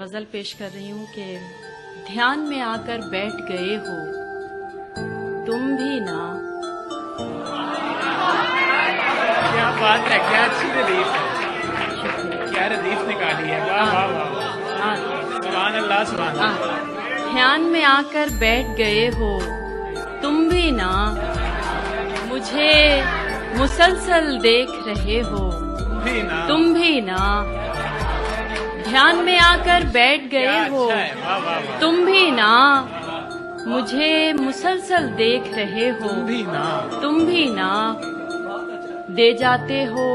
गजल पेश कर रही हूँ कि ध्यान में आकर बैठ गए हो तुम भी ना। क्या बात है, क्या अच्छी रदीफ है, क्या रदीफ निकाली है। वाह वाह वाह, सुभान अल्लाह सुभान अल्लाह। ध्यान में आकर बैठ गए हो तुम भी ना, मुझे मुसलसल देख रहे हो तुम भी ना। ध्यान में आकर बैठ गए हो तुम भी ना, मुझे मुसलसल देख रहे हो तुम भी ना। दे जाते हो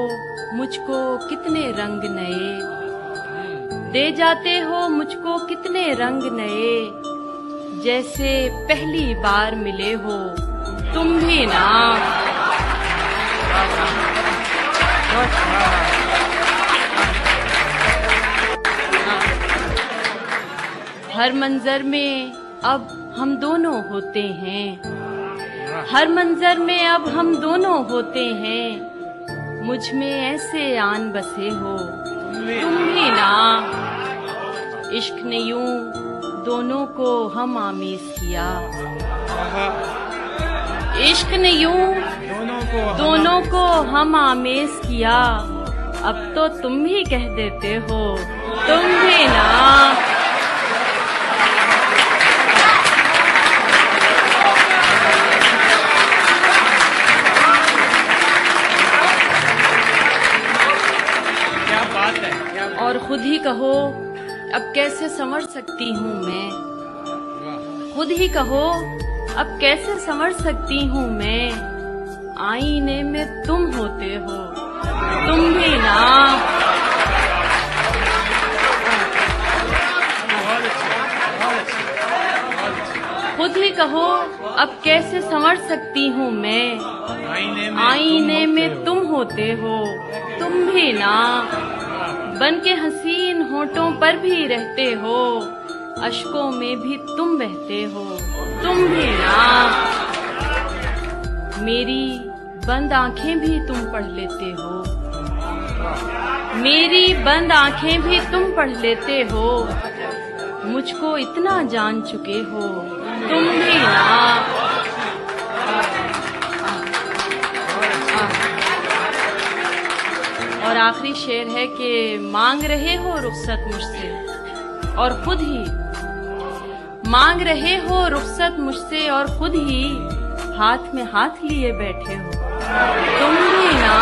मुझको कितने रंग नए, दे जाते हो मुझको कितने रंग नए, जैसे पहली बार मिले हो तुम भी ना। हर मंजर में अब हम दोनों होते हैं, हर मंजर में अब हम दोनों होते हैं, मुझ में ऐसे आन बसे हो तुम भी ना। इश्क ने यूं दोनों को हम आमीज़ किया, इश्क ने यूं दोनों को हम आमीज़ किया, अब तो तुम ही कह देते हो तुम भी ना। और खुद ही कहो अब कैसे संवर सकती हूँ मैं, खुद ही कहो अब कैसे संवर सकती हूँ मैं, आईने में तुम होते हो तुम भी ना। खुद ही कहो अब कैसे संवर सकती हूँ मैं, आईने में तुम होते हो तुम भी ना। बन के हसीन होठों पर भी रहते हो, अश्कों में भी तुम बहते हो तुम भी ना। मेरी बंद आंखें भी तुम पढ़ लेते हो, मेरी बंद आंखें भी तुम पढ़ लेते हो, मुझको इतना जान चुके हो तुम भी ना। और आखिरी शेर है कि मांग रहे हो रुखसत मुझसे और खुद ही, मांग रहे हो रुखसत मुझसे और खुद ही हाथ में हाथ लिए बैठे हो तुम भी ना।